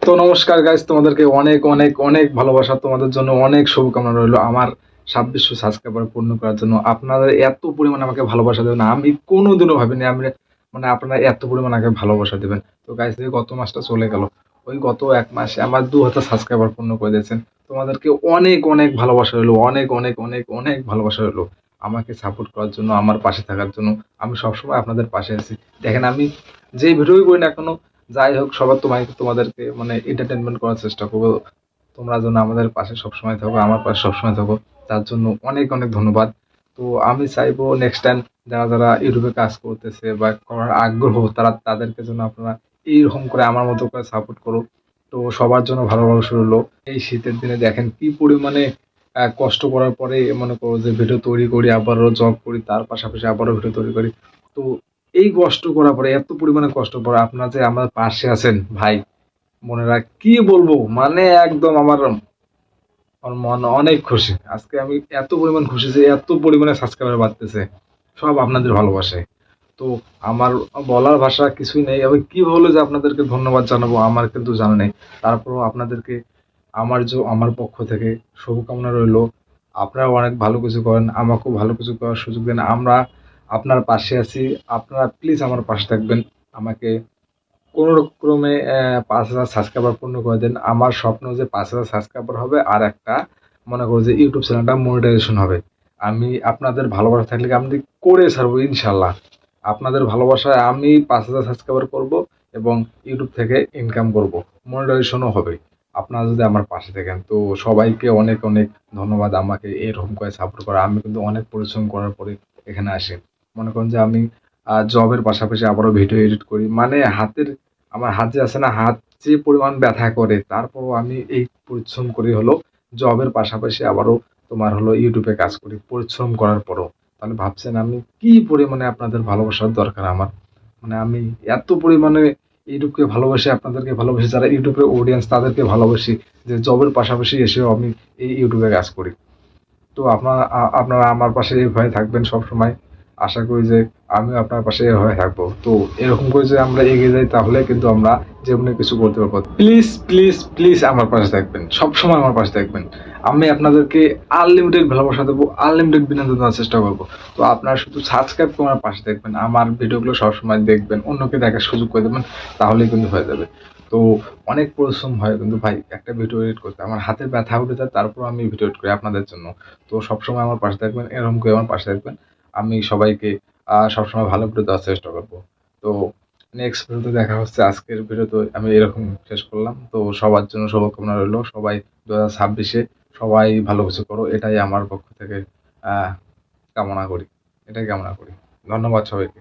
তো নমস্কার গাইস, তোমাদেরকে অনেক অনেক অনেক ভালোবাসা, তোমাদের জন্য অনেক শুভকামনা রইলো আমার 2600 সাবস্ক্রাইবার পূর্ণ করার জন্য। আপনারা এত পরিমাণ আমাকে ভালোবাসা দেবেন আমি কোনোদিনও ভাবিনি আমি মানে আপনারা এত পরিমাণ আমাকে ভালোবাসা দেবেন। তো গাইস, এই গত মাসটা চলে গেল, ওই গত এক মাসে আমার 2000 সাবস্ক্রাইবার পূর্ণ করে দিয়েছেন। তোমাদেরকে অনেক অনেক ভালোবাসা রইলো, অনেক অনেক অনেক অনেক ভালোবাসা রইলো আমাকে সাপোর্ট করার জন্য, আমার পাশে থাকার জন্য। আমি সবসময় আপনাদের পাশে আছি। দেখেন, আমি যে ভিডিওই করি না কেন, যাই হোক, সবার তোমাদেরকে মানে এন্টারটেনমেন্ট করার চেষ্টা করবো। তোমরা যেন আমাদের পাশে সবসময় থাকো, আমার পাশে সবসময় থাকো, তার জন্য অনেক অনেক ধন্যবাদ। তো আমি চাইবো নেক্সট টাইম যারা যারা ইউটিউবে কাজ করতেছে বা করার আগ্রহ, তাদেরকে যেন আপনারা এইরকম করে আমার মতো করে সাপোর্ট করো। তো সবার জন্য ভালোবাসা রইলো। এই শীতের দিনে দেখেন কি পরিমাণে কষ্ট করার পরে মনে করো যে ভিডিও তৈরি করি, আবারও জব করি, তার পাশাপাশি আবারও ভিডিও তৈরি করি। তো এই কষ্ট করার পরে, এত পরিমাণে কষ্ট পরে আপনারা যে আমার পাশে আছেন ভাই, মনেরা কি বলবো, মানে একদম আমার আমার মন অনেক খুশি। আজকে আমি এত পরিমাণ খুশি যে এত পরিমাণে সাবস্ক্রাইবার বাড়তেছে, সব আপনাদের ভালোবাসায়। তো আমার বলার ভাষা কিছুই নেই। আমি কি বলে যে আপনাদেরকে ধন্যবাদ জানাবো আমার কিন্তু জানা নেই। তারপরেও আপনাদেরকে আমার পক্ষ থেকে শুভকামনা রইলো। আপনারা অনেক ভালো কিছু করেন, আমাকেও ভালো কিছু করার সুযোগ দেন। আমরা আপনার পাশে আছি। আপনারা প্লিজ আমার পাশে থাকবেন। আমাকে কোন ক্রমে ৫,০০০ সাবস্ক্রাইবার পূর্ণ করে দেন। আমার স্বপ্ন যে ৫,০০০ সাবস্ক্রাইবার হবে আর একটা মনে করো যে ইউটিউব চ্যানেলটা মনিটাইজেশন হবে। আমি আপনাদের ভালোবাসা থাকলে আমি করে ছাড়বো ইনশাল্লাহ। আপনাদের ভালোবাসায় আমি ৫,০০০ সাবস্ক্রাইবার করব এবং ইউটিউব থেকে ইনকাম করব। মনিটাইজেশনও হবে। আপনারা যদি আমার পাশে থাকেন। তো সবাইকে অনেক অনেক ধন্যবাদ আমাকে এরকম করে সাপোর্ট করা। আমি কিন্তু অনেক পরিশ্রম করার পরে এখানে আসি। মনে করেন যে আমি জবের পাশাপাশি আবারও ভিডিও এডিট করি। মানে আমার হাত যে আছে না, হাত যে পরিমাণ ব্যথা করে, তারপরও আমি এই পরিশ্রম করি হলো জবের পাশাপাশি আবারও তোমার হলো ইউটিউবে কাজ করি পরিশ্রম করার পরও। তাহলে ভাবছেন আমি কি পরিমাণে আপনাদের ভালোবাসার দরকার আমার। মানে আমি এত পরিমাণে ইউটিউবকে ভালোবাসি, আপনাদেরকে ভালোবাসি, যারা ইউটিউবের অডিয়েন্স তাদেরকে ভালোবাসি, যে জবের পাশাপাশি এসেও আমি এই ইউটিউবে কাজ করি। তো আপনারা আমার পাশে এভাবে থাকবেন সবসময়। আশা করি যে আমিও আপনার পাশে এভাবে থাকবো। তো এরকম করে যদি আমরা এগিয়ে যাই তাহলে কিন্তু আমরা জীবনে কিছু করতে পারবো। প্লিজ প্লিজ প্লিজ আমার পাশে থাকবেন, সবসময় আমার পাশে থাকবেন। আমি আপনাদেরকে আনলিমিটেড ভালোবাসা দেবো, আনলিমিটেড বিনোদন দেওয়ার চেষ্টা করবো। তো আপনারা শুধু সাবস্ক্রাইব করে আমার পাশে থাকবেন, আমার ভিডিওগুলো সবসময় দেখবেন, অন্যকে দেখার সুযোগ করে দেবেন, তাহলেই কিন্তু হয়ে যাবে। তো অনেক পরিশ্রম হয় কিন্তু ভাই একটা ভিডিও এডিট করতে, আমার হাতের ব্যথা উঠে যায়, তারপর আমি ভিডিও এডিট করি আপনাদের জন্য। তো সবসময় আমার পাশে থাকবেন, এরকম করে আমার পাশে থাকবেন। আমি সবাইকে সবসময় ভালো ভিডিও দেওয়ার চেষ্টা করবো। তো নেক্সট ভিডিওতে দেখা হচ্ছে। আজকের ভিডিওতে আমি এরকম শেষ করলাম। তো সবার জন্য শুভকামনা রইলো। সবাই 2026-এ সবাই ভালো কিছু করো, এটাই আমার পক্ষ থেকে আহ কামনা করি, এটাই কামনা করি। ধন্যবাদ সবাইকে।